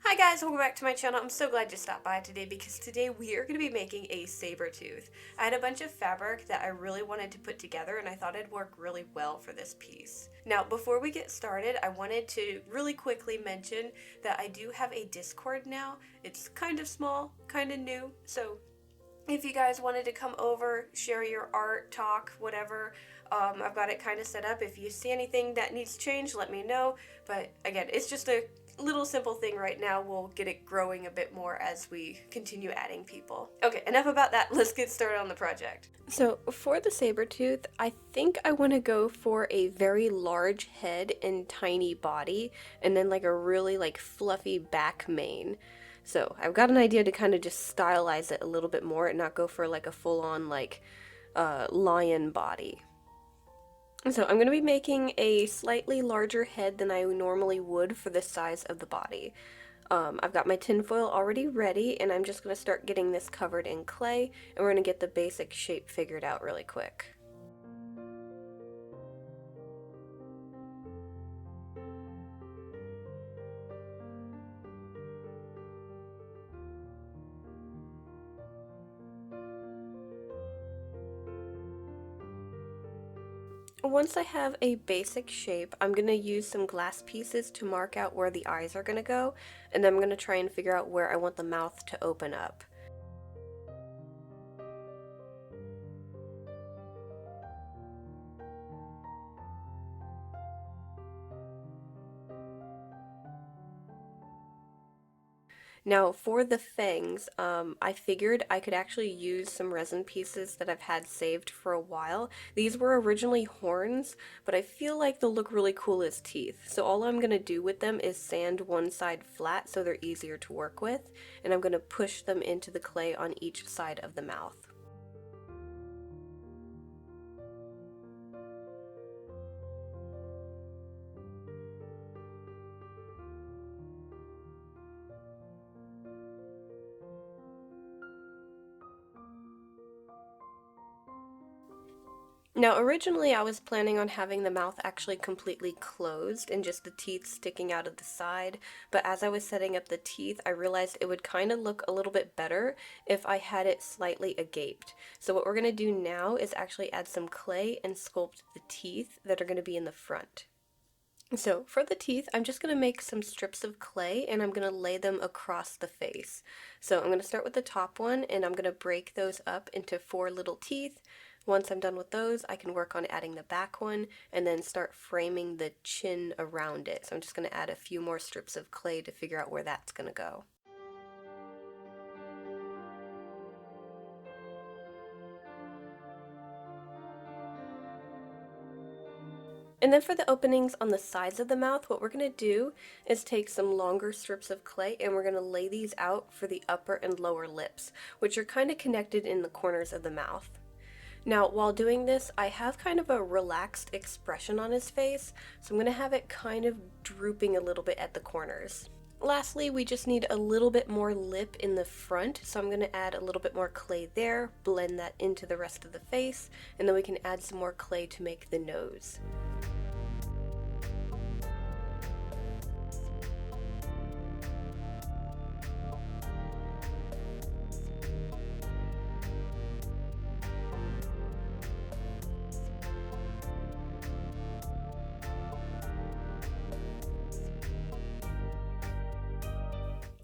Hi guys, welcome back to my channel. I'm so glad you stopped by today because today we are going to be making a saber tooth. I had a bunch of fabric that I really wanted to put together and I thought it'd work really well for this piece. Now before we get started, I wanted to really quickly mention that I do have a Discord now. It's kind of small, kind of new, so if you guys wanted to come over, share your art, talk, whatever, I've got it kind of set up. If you see anything that needs change, let me know. But again, it's just a little simple thing right now. We'll get it growing a bit more as we continue adding people. Okay, enough about that. Let's get started on the project. So for the saber tooth, I think I want to go for a very large head and tiny body, and then like a really fluffy back mane. So I've got an idea to kind of just stylize it a little bit more and not go for like a full-on lion body. So I'm going to be making a slightly larger head than I normally would for the size of the body. I've got my tinfoil already ready and I'm just going to start getting this covered in clay and we're going to get the basic shape figured out really quick. Once I have a basic shape, I'm going to use some glass pieces to mark out where the eyes are going to go, and then I'm going to try and figure out where I want the mouth to open up. Now for the fangs, I figured I could actually use some resin pieces that I've had saved for a while. These were originally horns, but I feel like they'll look really cool as teeth. So all I'm going to do with them is sand one side flat so they're easier to work with, and I'm going to push them into the clay on each side of the mouth. Now, originally I was planning on having the mouth actually completely closed and just the teeth sticking out of the side, but as I was setting up the teeth, I realized it would kind of look a little bit better if I had it slightly agaped. So what we're going to do now is actually add some clay and sculpt the teeth that are going to be in the front. So for the teeth, I'm just going to make some strips of clay and I'm going to lay them across the face. So I'm going to start with the top one and I'm going to break those up into 4 little teeth. Once I'm done with those, I can work on adding the back one and then start framing the chin around it. So I'm just going to add a few more strips of clay to figure out where that's going to go. And then for the openings on the sides of the mouth, what we're going to do is take some longer strips of clay and we're going to lay these out for the upper and lower lips, which are kind of connected in the corners of the mouth. Now, while doing this, I have kind of a relaxed expression on his face, so I'm going to have it kind of drooping a little bit at the corners. Lastly, we just need a little bit more lip in the front, so I'm going to add a little bit more clay there, blend that into the rest of the face, and then we can add some more clay to make the nose.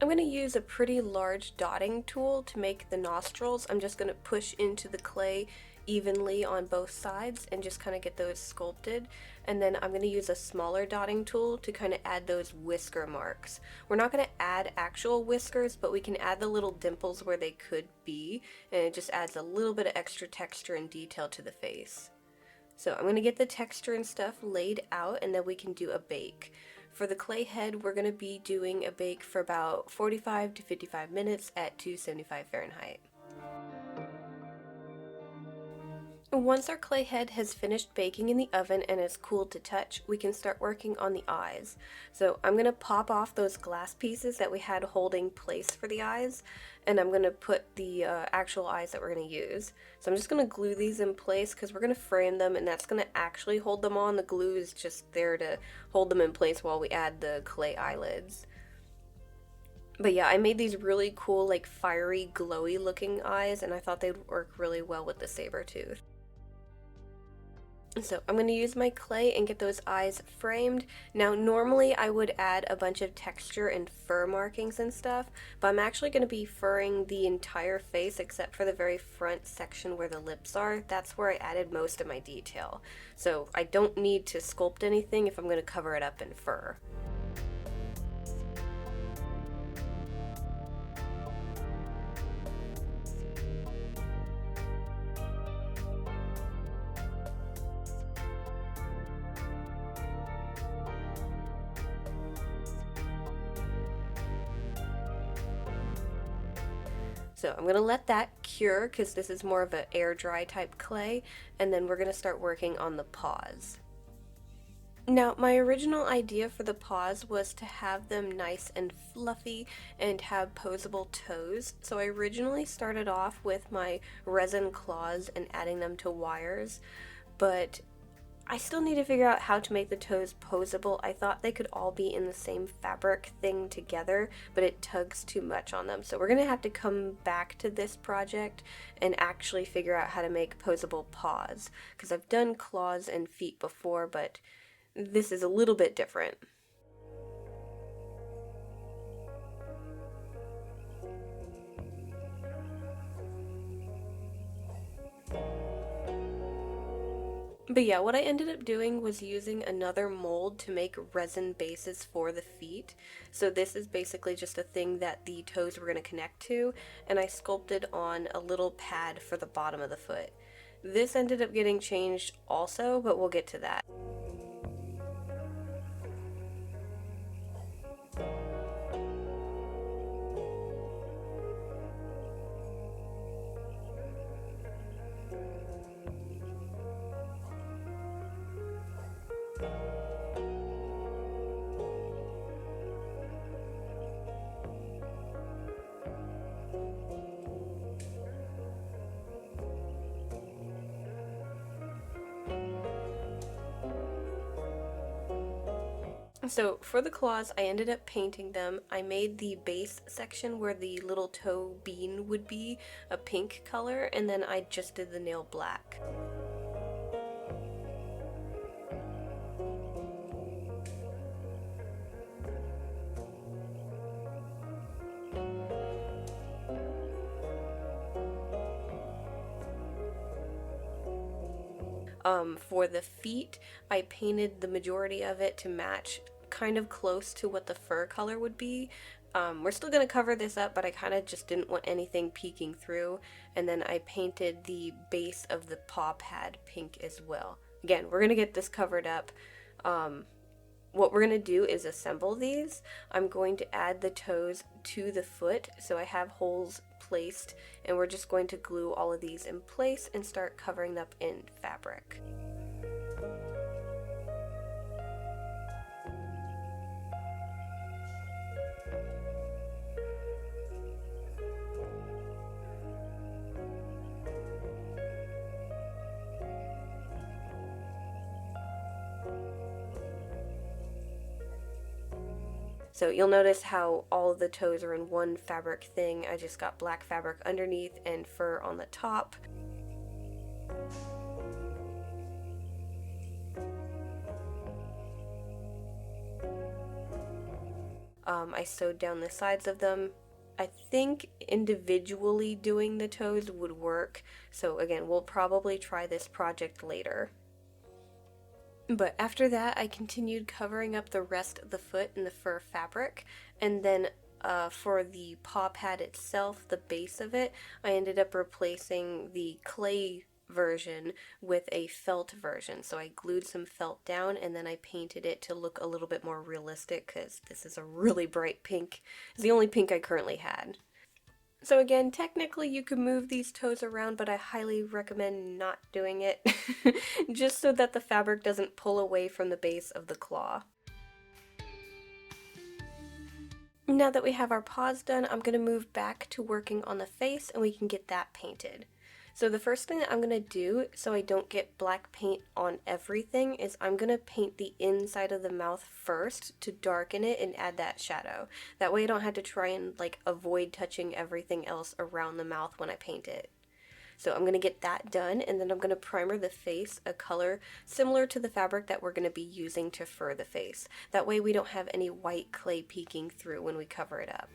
I'm going to use a pretty large dotting tool to make the nostrils. I'm just going to push into the clay evenly on both sides and just kind of get those sculpted. And then I'm going to use a smaller dotting tool to kind of add those whisker marks. We're not going to add actual whiskers, but we can add the little dimples where they could be, and it just adds a little bit of extra texture and detail to the face. So I'm going to get the texture and stuff laid out and then we can do a bake. For the clay head, we're going to be doing a bake for about 45 to 55 minutes at 275 Fahrenheit. Once our clay head has finished baking in the oven and is cool to touch, we can start working on the eyes. So I'm going to pop off those glass pieces that we had holding place for the eyes, and I'm going to put the actual eyes that we're going to use. So I'm just going to glue these in place because we're going to frame them and that's going to actually hold them on. The glue is just there to hold them in place while we add the clay eyelids. But yeah, I made these really cool, like fiery, glowy looking eyes, and I thought they'd work really well with the saber tooth. So I'm going to use my clay and get those eyes framed. Now normally I would add a bunch of texture and fur markings and stuff, but I'm actually going to be furring the entire face except for the very front section where the lips are. That's where I added most of my detail. So I don't need to sculpt anything if I'm going to cover it up in fur. So I'm going to let that cure because this is more of an air dry type clay, and then we're going to start working on the paws. Now, my original idea for the paws was to have them nice and fluffy and have poseable toes. So I originally started off with my resin claws and adding them to wires, but I still need to figure out how to make the toes poseable. I thought they could all be in the same fabric thing together, but it tugs too much on them. So we're going to have to come back to this project and actually figure out how to make poseable paws, because I've done claws and feet before, but this is a little bit different. But yeah, what I ended up doing was using another mold to make resin bases for the feet. So this is basically just a thing that the toes were going to connect to, and I sculpted on a little pad for the bottom of the foot. This ended up getting changed also, but we'll get to that. So for the claws, I ended up painting them. I made the base section where the little toe bean would be a pink color, and then I just did the nail black. For the feet, I painted the majority of it to match kind of close to what the fur color would be. We're still going to cover this up, but I kind of just didn't want anything peeking through. And then I painted the base of the paw pad pink as well. Again, we're going to get this covered up. What we're going to do is assemble these. I'm going to add the toes to the foot, so I have holes placed, and we're just going to glue all of these in place and start covering them up in fabric. So you'll notice how all of the toes are in one fabric thing. I just got black fabric underneath and fur on the top. I sewed down the sides of them. I think individually doing the toes would work. So again, we'll probably try this project later. But after that, I continued covering up the rest of the foot in the fur fabric, and then for the paw pad itself, the base of it, I ended up replacing the clay version with a felt version. So I glued some felt down, and then I painted it to look a little bit more realistic, because this is a really bright pink. It's the only pink I currently had. So again, technically you can move these toes around, but I highly recommend not doing it, just so that the fabric doesn't pull away from the base of the claw. Now that we have our paws done, I'm going to move back to working on the face and we can get that painted. So the first thing that I'm going to do so I don't get black paint on everything is I'm going to paint the inside of the mouth first to darken it and add that shadow. That way I don't have to try and like avoid touching everything else around the mouth when I paint it. So I'm going to get that done, and then I'm going to primer the face a color similar to the fabric that we're going to be using to fur the face. That way we don't have any white clay peeking through when we cover it up.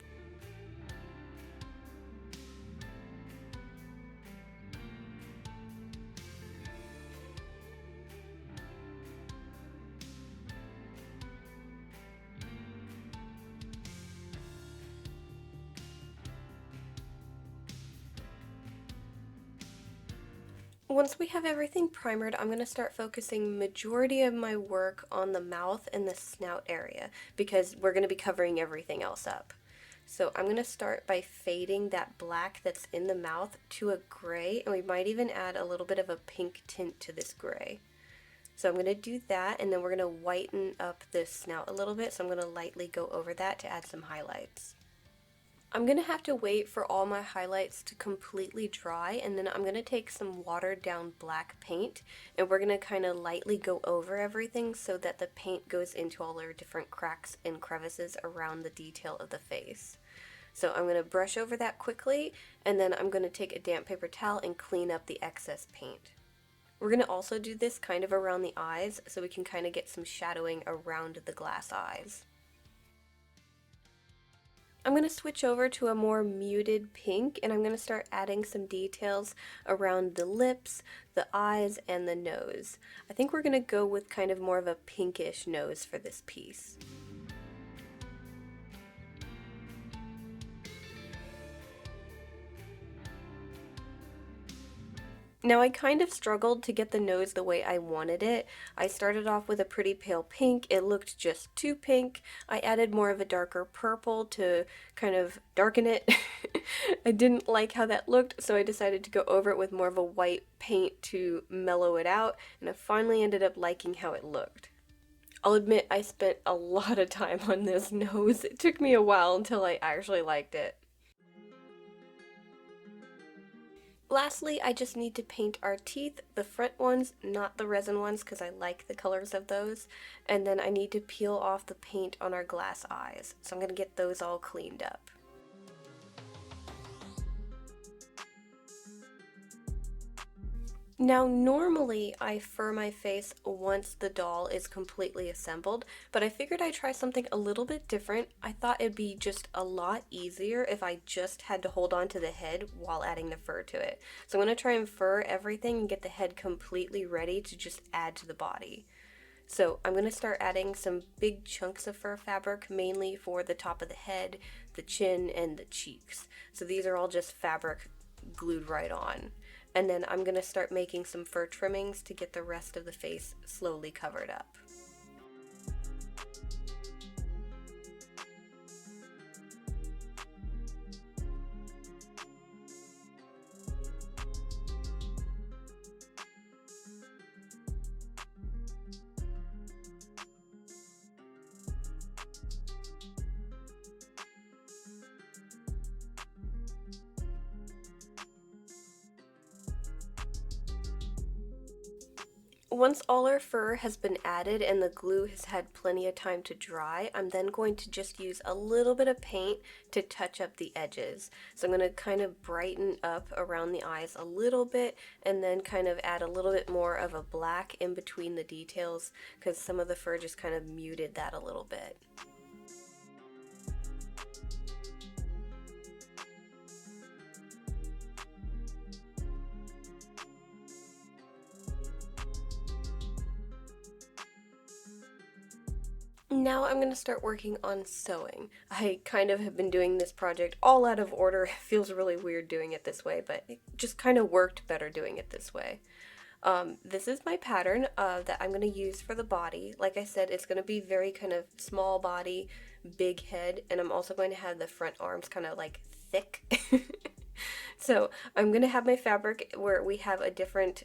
Once we have everything primered, I'm going to start focusing majority of my work on the mouth and the snout area because we're going to be covering everything else up. So I'm going to start by fading that black that's in the mouth to a gray, and we might even add a little bit of a pink tint to this gray. So I'm going to do that, and then we're going to whiten up this snout a little bit, so I'm going to lightly go over that to add some highlights. I'm going to have to wait for all my highlights to completely dry, and then I'm going to take some watered down black paint and we're going to kind of lightly go over everything so that the paint goes into all our different cracks and crevices around the detail of the face. So I'm going to brush over that quickly, and then I'm going to take a damp paper towel and clean up the excess paint. We're going to also do this kind of around the eyes so we can kind of get some shadowing around the glass eyes. I'm going to switch over to a more muted pink, and I'm going to start adding some details around the lips, the eyes, and the nose. I think we're going to go with kind of more of a pinkish nose for this piece. Now I kind of struggled to get the nose the way I wanted it. I started off with a pretty pale pink. It looked just too pink. I added more of a darker purple to kind of darken it. I didn't like how that looked, so I decided to go over it with more of a white paint to mellow it out, and I finally ended up liking how it looked. I'll admit I spent a lot of time on this nose. It took me a while until I actually liked it. Lastly, I just need to paint our teeth, the front ones, not the resin ones because I like the colors of those, and then I need to peel off the paint on our glass eyes, so I'm going to get those all cleaned up. Now normally I fur my face once the doll is completely assembled, but I figured I'd try something a little bit different. I thought it'd be just a lot easier if I just had to hold on to the head while adding the fur to it. So I'm going to try and fur everything and get the head completely ready to just add to the body. So I'm going to start adding some big chunks of fur fabric, mainly for the top of the head, the chin, and the cheeks. So these are all just fabric glued right on. And then I'm going to start making some fur trimmings to get the rest of the face slowly covered up. Once all our fur has been added and the glue has had plenty of time to dry, I'm then going to just use a little bit of paint to touch up the edges. So I'm going to kind of brighten up around the eyes a little bit and then kind of add a little bit more of a black in between the details because some of the fur just kind of muted that a little bit. Now I'm going to start working on sewing. I kind of have been doing this project all out of order. It feels really weird doing it this way, but it just kind of worked better doing it this way. This is my pattern that I'm going to use for the body. Like I said, it's going to be very kind of small body, big head, and I'm also going to have the front arms kind of like thick. So I'm going to have my fabric where we have a different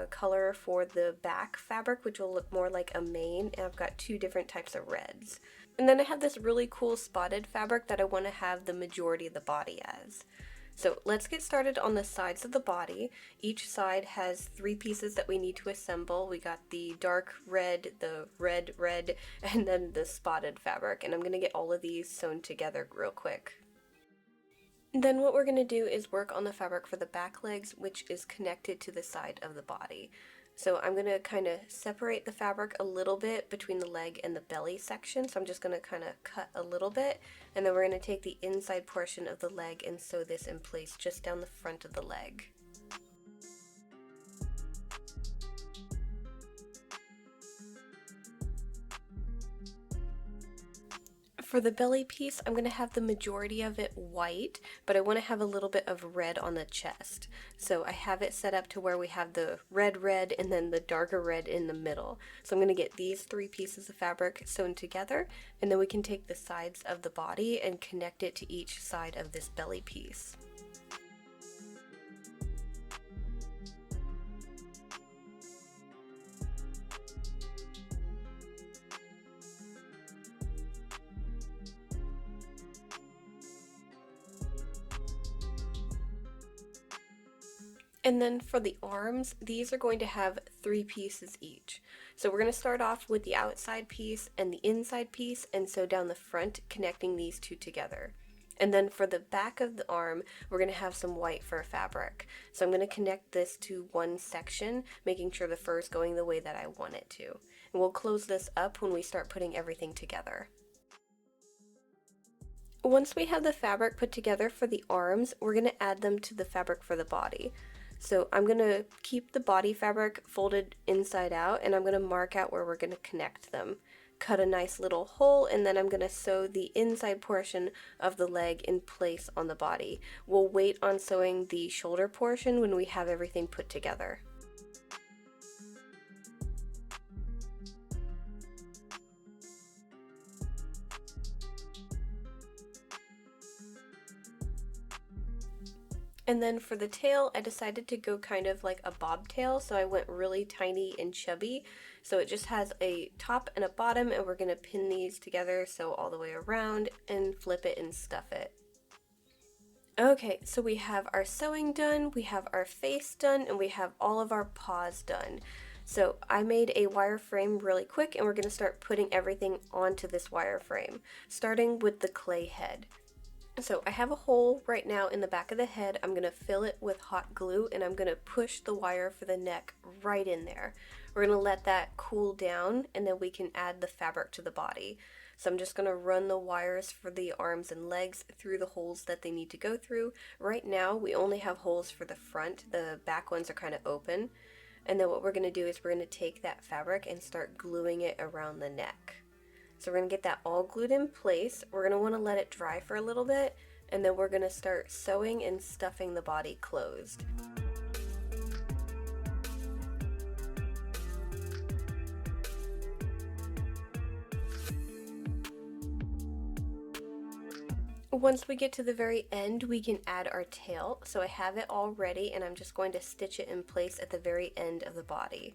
color for the back fabric, which will look more like a mane, and I've got two different types of reds. And then I have this really cool spotted fabric that I want to have the majority of the body as. So let's get started on the sides of the body. Each side has 3 pieces that we need to assemble. We got the dark red, the red, and then the spotted fabric. And I'm going to get all of these sewn together real quick. Then what we're going to do is work on the fabric for the back legs, which is connected to the side of the body. So I'm going to kind of separate the fabric a little bit between the leg and the belly section. So I'm just going to kind of cut a little bit, and then we're going to take the inside portion of the leg and sew this in place just down the front of the leg. For the belly piece, I'm going to have the majority of it white, but I want to have a little bit of red on the chest. So I have it set up to where we have the red, and then the darker red in the middle. So I'm going to get these 3 pieces of fabric sewn together, and then we can take the sides of the body and connect it to each side of this belly piece. And then for the arms, these are going to have 3 pieces each. So we're going to start off with the outside piece and the inside piece and sew down the front, connecting these 2 together. And then for the back of the arm, we're going to have some white fur fabric. So I'm going to connect this to one section, making sure the fur is going the way that I want it to. And we'll close this up when we start putting everything together. Once we have the fabric put together for the arms, we're going to add them to the fabric for the body. So I'm going to keep the body fabric folded inside out, and I'm going to mark out where we're going to connect them. Cut a nice little hole, and then I'm going to sew the inside portion of the leg in place on the body. We'll wait on sewing the shoulder portion when we have everything put together. And then for the tail, I decided to go kind of like a bobtail, so I went really tiny and chubby. So it just has a top and a bottom, and we're going to pin these together, sew all the way around, and flip it and stuff it. Okay, so we have our sewing done, we have our face done, and we have all of our paws done. So I made a wireframe really quick, and we're going to start putting everything onto this wireframe, starting with the clay head. So I have a hole right now in the back of the head. I'm going to fill it with hot glue, and I'm going to push the wire for the neck right in there. We're going to let that cool down, and then we can add the fabric to the body. So I'm just going to run the wires for the arms and legs through the holes that they need to go through. Right now we only have holes for the front. The back ones are kind of open. And then what we're going to do is we're going to take that fabric and start gluing it around the neck. So we're going to get that all glued in place. We're going to want to let it dry for a little bit, and then we're going to start sewing and stuffing the body closed. Once we get to the very end, we can add our tail. So I have it all ready, and I'm just going to stitch it in place at the very end of the body.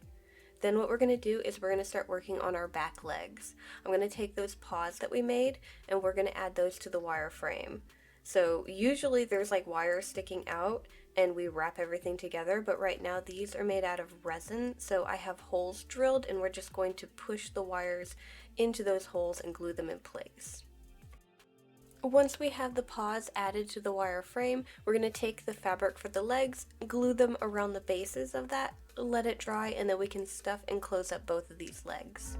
Then what we're going to do is we're going to start working on our back legs. I'm going to take those paws that we made, and we're going to add those to the wire frame. So usually there's like wires sticking out and we wrap everything together, but right now these are made out of resin, so I have holes drilled, and we're just going to push the wires into those holes and glue them in place. Once we have the paws added to the wire frame, we're going to take the fabric for the legs, glue them around the bases of that, let it dry, and then we can stuff and close up both of these legs.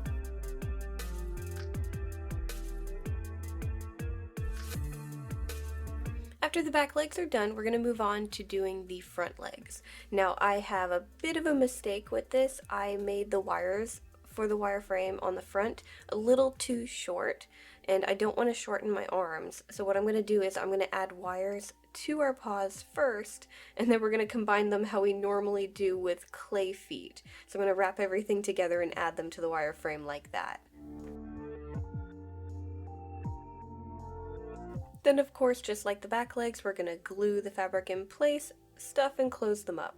After the back legs are done, we're going to move on to doing the front legs. Now I have a bit of a mistake with this. I made the wires for the wire frame on the front a little too short, and I don't want to shorten my arms. So what I'm going to do is I'm going to add wires to our paws first, and then we're going to combine them how we normally do with clay feet. So I'm going to wrap everything together and add them to the wire frame like that. Then of course, just like the back legs, we're going to glue the fabric in place, stuff and close them up.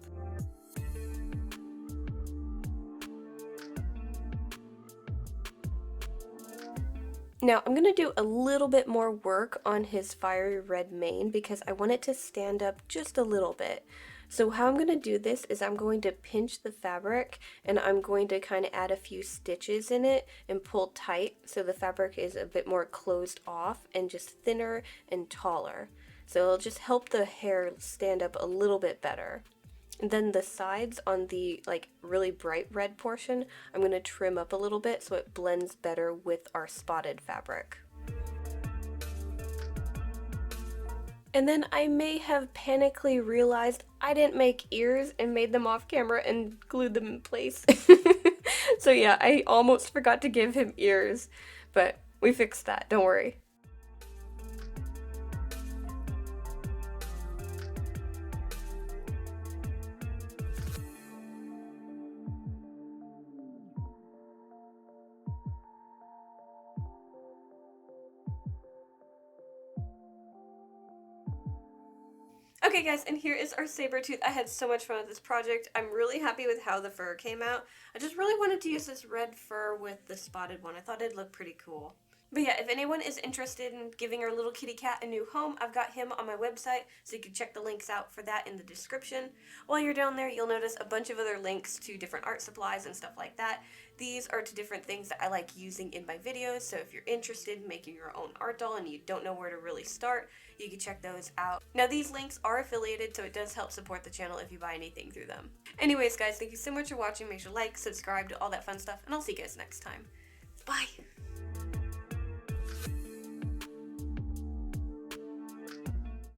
Now I'm going to do a little bit more work on his fiery red mane because I want it to stand up just a little bit. So how I'm going to do this is I'm going to pinch the fabric and I'm going to kind of add a few stitches in it and pull tight so the fabric is a bit more closed off and just thinner and taller. So it'll just help the hair stand up a little bit better. And then the sides on the like really bright red portion, I'm going to trim up a little bit so it blends better with our spotted fabric. And then I may have panically realized I didn't make ears and made them off camera and glued them in place. So yeah, I almost forgot to give him ears, but we fixed that, don't worry. Okay guys, and here is our saber tooth. I had so much fun with this project. I'm really happy with how the fur came out. I just really wanted to use this red fur with the spotted one. I thought it'd look pretty cool. But yeah, if anyone is interested in giving our little kitty cat a new home, I've got him on my website, so you can check the links out for that in the description. While you're down there, you'll notice a bunch of other links to different art supplies and stuff like that. These are to different things that I like using in my videos, so if you're interested in making your own art doll and you don't know where to really start, you can check those out. Now these links are affiliated, so it does help support the channel if you buy anything through them. Anyways guys, thank you so much for watching. Make sure to like, subscribe, do all that fun stuff, and I'll see you guys next time. Bye!